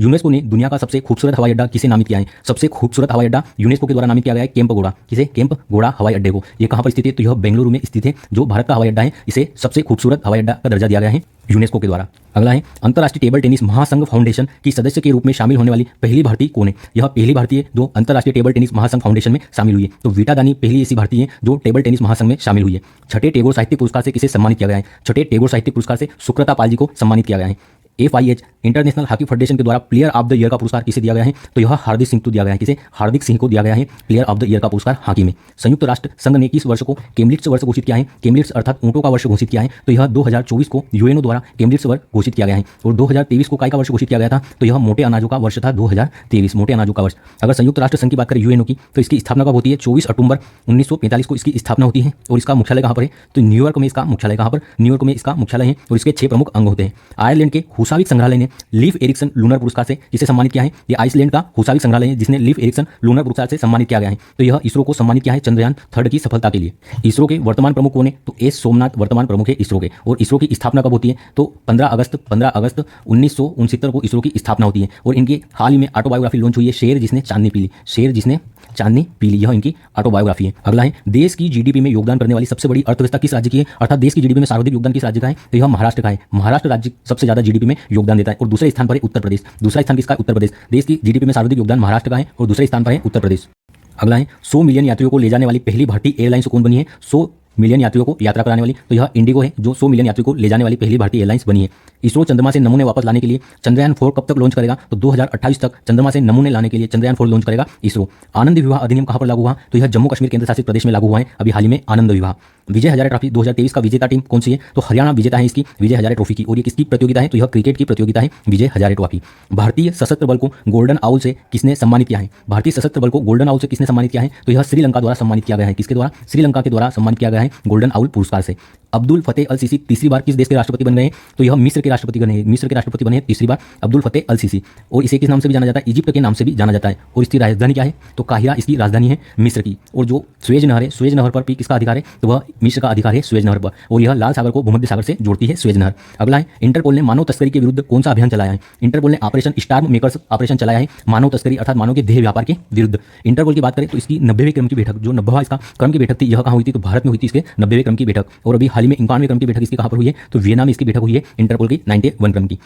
UNESCO ने दुनिया का सबसे खूबसूरत हवाई अड्डा किसे नामित किया है? सबसे खूबसूरत हवाई अड्डा यूनेस्को के द्वारा नामित किया गया है कैंप घोड़ा। किसे? कैंप घोड़ा हवाई अड्डे को। ये कहाँ पर स्थित है? तो यह बेंगलुरु में स्थित है, जो भारत का हवाई अड्डा है। इसे सबसे खूबसूरत हवाई अड्डा का दर्जा दिया गया है यूनेस्को के द्वारा। अगला है अंतर्राष्ट्रीय टेबल टेनिस महासंघ फाउंडेशन की सदस्य के रूप में शामिल होने वाली पहली भारतीय कौन है? यह पहली भारतीय जो अंतर्राष्ट्रीय टेबल टेनिस महासंघ फाउंडेशन में शामिल हुई है। तो वीटा दानी पहली ऐसी भारतीय है जो टेबल टेनिस महासंघ में शामिल हुई है। छठे टैगोर साहित्य पुरस्कार से किसे सम्मानित किया गया है? छठे टैगोर साहित्य पुरस्कार से सुकृता पाल जी को सम्मानित किया गया है। FIH इंटरनेशनल हॉकी फेडरेशन के द्वारा प्लेयर ऑफ द ईयर का पुरस्कार किसे दिया गया है? तो यह हार्दिक सिंह को दिया गया है। किसे? हार्दिक सिंह को दिया गया है प्लेयर ऑफ द ईयर का पुरस्कार हॉकी में। संयुक्त राष्ट्र संघ ने किस वर्ष को केम्ब्रिड्ज वर्ष घोषित किया है? केम्ब्रिड्ज अर्थात ऊंटों का वर्ष घोषित किया है। तो यह 2024 को यूएनओ द्वारा केम्ब्रिड्ज वर्ष घोषित किया गया है। और 2023 को काय का वर्ष घोषित किया गया था? तो यह मोटे अनाजों का वर्ष था, 2023 मोटे अनाजों का वर्ष। अगर संयुक्त राष्ट्र संघ की बात करें यूएनओ की, तो इसकी स्थापना कब होती है? 24 अक्टूबर 1945 को इसकी स्थापना होती है। और इसका मुख्यालय कहाँ पर है? तो न्यूयॉर्क में इसका मुख्यालय कहाँ पर? न्यूयॉर्क में इसका मुख्यालय है। और इसके 6 प्रमुख अंग होते हैं। आयरलैंड के हुसाविक संग्रहालय ने लीफ एरिक्सन लूनर पुरस्कार से किसे सम्मानित किया है? ये आइसलैंड का हुसाविक संग्रहालय है जिसने लीफ एरिक्सन लूनर पुरस्कार से सम्मानित किया गया है। तो यह इसरो को सम्मानित किया है चंद्रयान 3 की सफलता के लिए। इसरो के वर्तमान प्रमुख कौन है? तो एस सोमनाथ वर्तमान प्रमुख है इसरो के। और इसरो की स्थापना कब होती है? तो 15 अगस्त 1969 को इसरो की स्थापना होती है। और इनकी हाल ही में ऑटोबायोग्राफी लॉन्च हुई है, शेर जिसने चांदनी पी ली। शेर जिसने चांदनी पी ली, यह इनकी ऑटोबायोग्राफी है। अगला है देश की जीडीपी में योगदान करने वाली सबसे बड़ी अर्थव्यवस्था किस राज्य की है? अर्थात देश की जीडीपी में सर्वाधिक योगदान किस राज्य का है? तो यह महाराष्ट्र का है। महाराष्ट्र राज्य सबसे ज्यादा जीडीपी में योगदान देता है। और दूसरे स्थान पर है उत्तर प्रदेश। दूसरा स्थान किसका? उत्तर प्रदेश। देश की जीडीपी में सर्वाधिक योगदान महाराष्ट्र का है और दूसरे स्थान पर है उत्तर प्रदेश। अगला है 100 मिलियन यात्रियों को ले जाने वाली पहली भारतीय एयरलाइंस कौन बनी है? 100 मिलियन यात्रियों को यात्रा कराने वाली, तो यह इंडिगो है जो 100 मिलियन यात्रियों को ले जाने वाली पहली भारतीय एयरलाइंस बनी है। इसरो चंद्रमा से नमूने वापस लाने के लिए चंद्रयान 4 कब तक लॉन्च करेगा? तो 2028 तक चंद्रमा से नमूने लाने के लिए चंद्रयान 4 लॉन्च करेगा इसरो। आनंद विवाह अधिनियम कहां पर लागू हुआ? तो यह जम्मू कश्मीर केंद्र शासित प्रदेश में लागू हुआ है अभी हाल ही में आनंद विवाह। विजय हजारे ट्रॉफी 2023 का विजेता टीम कौन सी है? तो हरियाणा विजेता है इसकी विजय हजारे ट्रॉफी की। और ये किसकी प्रतियोगिता है? तो यह क्रिकेट की प्रतियोगिता है विजय हजारे ट्रॉफी। भारतीय सशस्त्र बल को गोल्डन आउल से किसने सम्मानित किया है? भारतीय सशस्त्र बल को गोल्डन आउल से किसने सम्मानित किया है? तो यह श्रीलंका द्वारा सम्मानित किया गया है। किसके द्वारा? श्रीलंका के द्वारा सम्मानित किया गया है गोल्डन आउल पुरस्कार से। अब्दुल फतेह अल सीसी तीसरी बार किस देश के राष्ट्रपति बन गए हैं? तो यह मिस्र के राष्ट्रपति बने हैं। मिस्र के राष्ट्रपति बने हैं तीसरी बार अब्दुल फतेह अल सीसी। और इसे किस नाम से भी जाना जाता है? इजिप्ट के नाम से भी जाना जाता है। और इसकी राजधानी क्या है? तो काहिरा इसकी राजधानी है मिस्र की। और जो स्वेज नहर है, स्वेज नहर पर भी किसका अधिकार है? तो वह मिस्र का अधिकार है स्वेज नहर पर। और यह लाल सागर को भूमध्य सागर से जोड़ती है स्वेज नहर। अगला है इंटरपोल ने मानव तस्करी के विरुद्ध कौन सा अभियान चलाया है? इंटरपोल ने ऑपरेशन स्टार्म मेकर्स ऑपरेशन चलाया है मानव तस्करी अर्थात मानव के देह व्यापार के विरुद्ध। इंटरपोल की बात करें तो इसकी 90वें क्रम की बैठक, जो 90वां इसका क्रम की बैठक थी, यह कहाँ हुई थी? तो भारत में हुई थी इसके 90वें क्रम की बैठक। और अभी हाल ही में 51वें क्रम की बैठक इसकी कहाँ पर हुई है? तो वियना में इसकी बैठक हुई है इंटरपोल की 91 क्रम की।